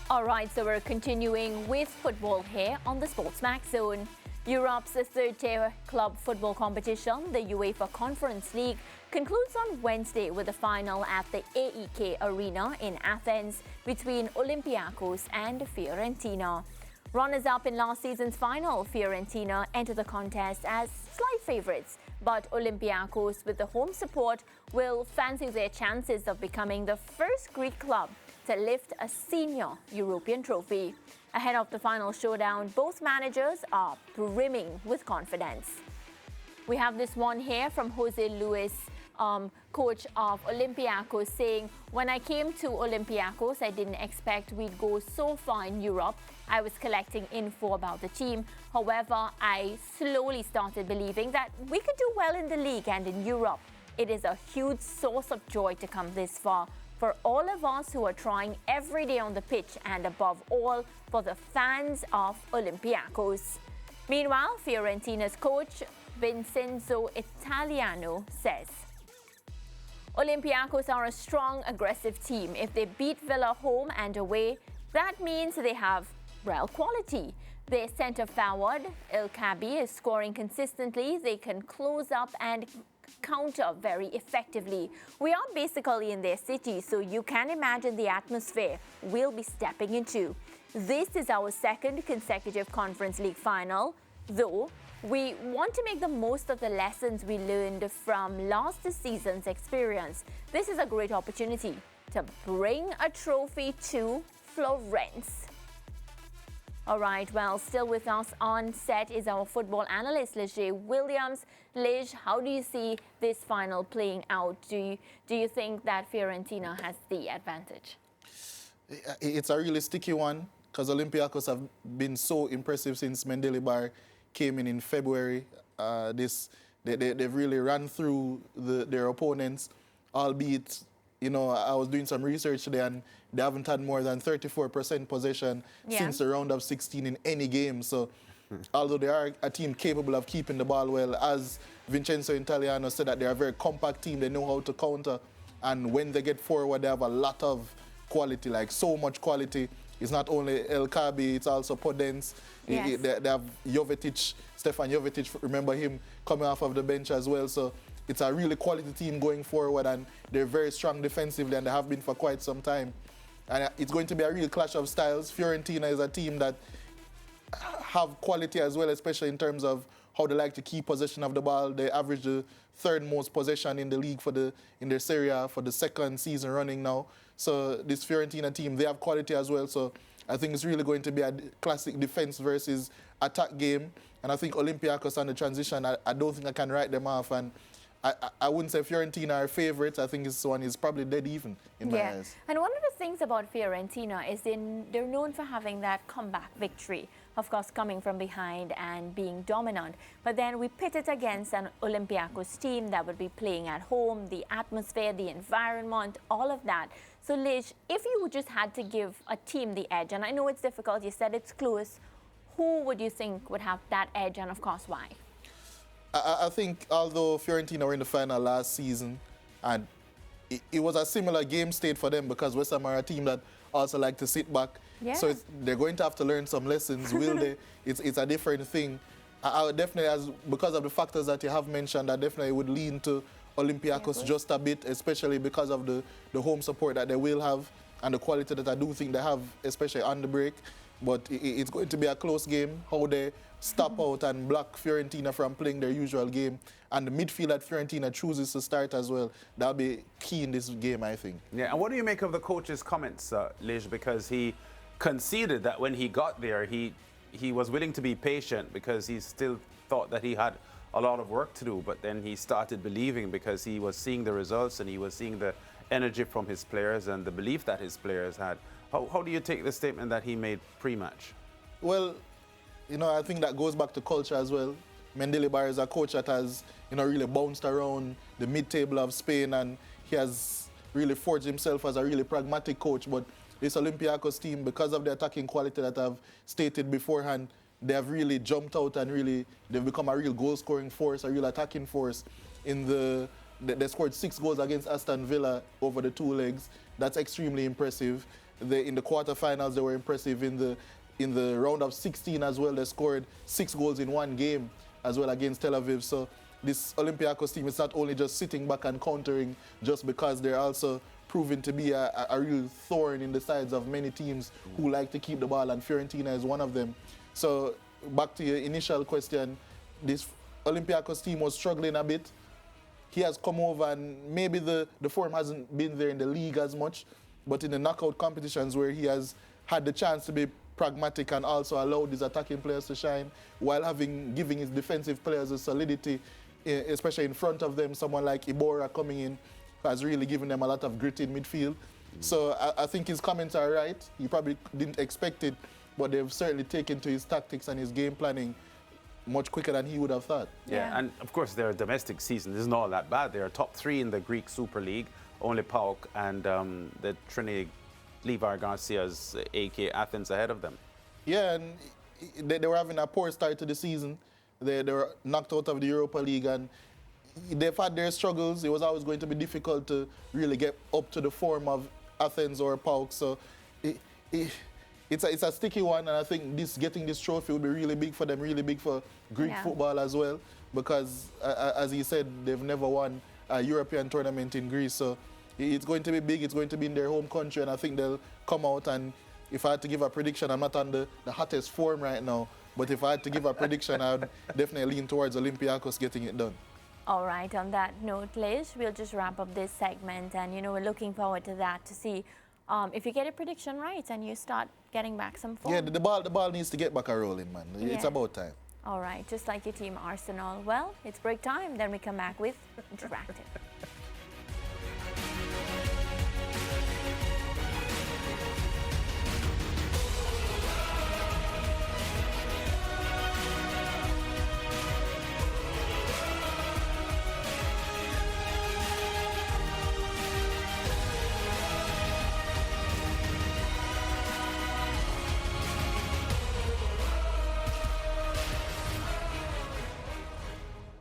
All right, so we're continuing with football here on the SportsMax zone. Europe's third-tier club football competition, the UEFA Conference League, concludes on Wednesday with a final at the AEK Arena in Athens between Olympiacos and Fiorentina. Runners-up in last season's final, Fiorentina entered the contest as slight favourites, but Olympiacos, with the home support, will fancy their chances of becoming the first Greek club to lift a senior European trophy. Ahead of the final showdown, both managers are brimming with confidence. We have this one here from Jose Luis, coach of Olympiacos, saying, "When I came to Olympiacos, I didn't expect we'd go so far in Europe. I was collecting info about the team. However, I slowly started believing that we could do well in the league and in Europe. It is a huge source of joy to come this far, for all of us who are trying every day on the pitch, and above all, for the fans of Olympiacos." Meanwhile, Fiorentina's coach, Vincenzo Italiano, says, "Olympiacos are a strong, aggressive team. If they beat Villa home and away, that means they have real quality. Their centre forward, El Kabi, is scoring consistently. They can close up and counter very effectively. We are basically in their city, so you can imagine the atmosphere we'll be stepping into. This is our second consecutive Conference League final, though we want to make the most of the lessons we learned from last season's experience. This is a great opportunity to bring a trophy to Florence." All right, well, still with us on set is our football analyst, Lish Williams. Lish, how do you see this final playing out? Do you think that Fiorentina has the advantage? It's a really sticky one because Olympiacos have been so impressive since Mendelebar came in February. They've really run through their opponents, albeit, you know, I was doing some research today and they haven't had more than 34% possession since the round of 16 in any game. So although they are a team capable of keeping the ball well, as Vincenzo Italiano said, that they're a very compact team, they know how to counter. And when they get forward, they have a lot of quality, like so much quality. It's not only El Kabi, it's also Podence. Yes. They have Jovetic, Stefan Jovetic, remember him coming off of the bench as well. So it's a really quality team going forward, and they're very strong defensively, and they have been for quite some time. And it's going to be a real clash of styles. Fiorentina is a team that have quality as well, especially in terms of how they like to keep possession of the ball. They average the third most possession in the league in their Serie A for the second season running now. So this Fiorentina team, they have quality as well. So I think it's really going to be a classic defense versus attack game. And I think Olympiacos on the transition, I don't think I can write them off. And I wouldn't say Fiorentina are favourites. I think this one is probably dead even in my eyes. And one of the things about Fiorentina is they're known for having that comeback victory, of course, coming from behind and being dominant. But then we pit it against an Olympiacos team that would be playing at home, the atmosphere, the environment, all of that. So, Lish, if you just had to give a team the edge, and I know it's difficult, you said it's close, who would you think would have that edge, and of course, why? I think although Fiorentina were in the final last season, and it was a similar game state for them because West Ham are a team that also like to sit back. Yeah. So they're going to have to learn some lessons, will they? It's a different thing. I would definitely, because of the factors that you have mentioned, I definitely would lean to Olympiacos just a bit, especially because of the home support that they will have and the quality that I do think they have, especially on the break. But it's going to be a close game, how they stop out and block Fiorentina from playing their usual game. And the midfield that Fiorentina chooses to start as well, that'll be key in this game, I think. Yeah, and what do you make of the coach's comments, Lish? Because he conceded that when he got there, he was willing to be patient because he still thought that he had a lot of work to do. But then he started believing because he was seeing the results and he was seeing the energy from his players and the belief that his players had. How do you take the statement that he made pre-match? Well, you know, I think that goes back to culture as well. Mendilibar is a coach that has, really bounced around the mid-table of Spain, and he has really forged himself as a really pragmatic coach. But this Olympiacos team, because of the attacking quality that I've stated beforehand, they have really jumped out and they've become a real goal-scoring force, a real attacking force. They scored 6 goals against Aston Villa over the 2 legs. That's extremely impressive. In the quarterfinals, they were impressive. In the round of 16 as well, they scored 6 goals in 1 game as well against Tel Aviv. So this Olympiacos team is not only just sitting back and countering just because they're also proven to be a real thorn in the sides of many teams who like to keep the ball, and Fiorentina is one of them. So back to your initial question, this Olympiacos team was struggling a bit. He has come over, and maybe the form hasn't been there in the league as much, but in the knockout competitions where he has had the chance to be pragmatic and also allowed his attacking players to shine while giving his defensive players a solidity, especially in front of them. Someone like Ibora coming in has really given them a lot of grit in midfield. So I think his comments are right. He probably didn't expect it, but they've certainly taken to his tactics and his game planning much quicker than he would have thought. Yeah, and of course their domestic season isn't all that bad. They're top 3 in the Greek Super League, only PAOK and the Trinidad Levi Garcia's AK Athens ahead of them. Yeah, and they were having a poor start to the season. They were knocked out of the Europa League, and they've had their struggles. It was always going to be difficult to really get up to the form of Athens or PAOK. So it's a sticky one, and I think getting this trophy will be really big for them, really big for Greek football as well, because as he said, they've never won a European tournament in Greece. So it's going to be big. It's going to be in their home country, and I think they'll come out. And if I had to give a prediction, I'm not on the hottest form right now, but if I had to give a prediction, I would definitely lean towards Olympiacos getting it done. All right, on that note, Liz, we'll just wrap up this segment, and we're looking forward to that, to see if you get a prediction right and you start getting back some form. Yeah, the ball needs to get back a rolling, man. It's about time. All right, just like your team Arsenal. Well, it's break time, then we come back with Interactive.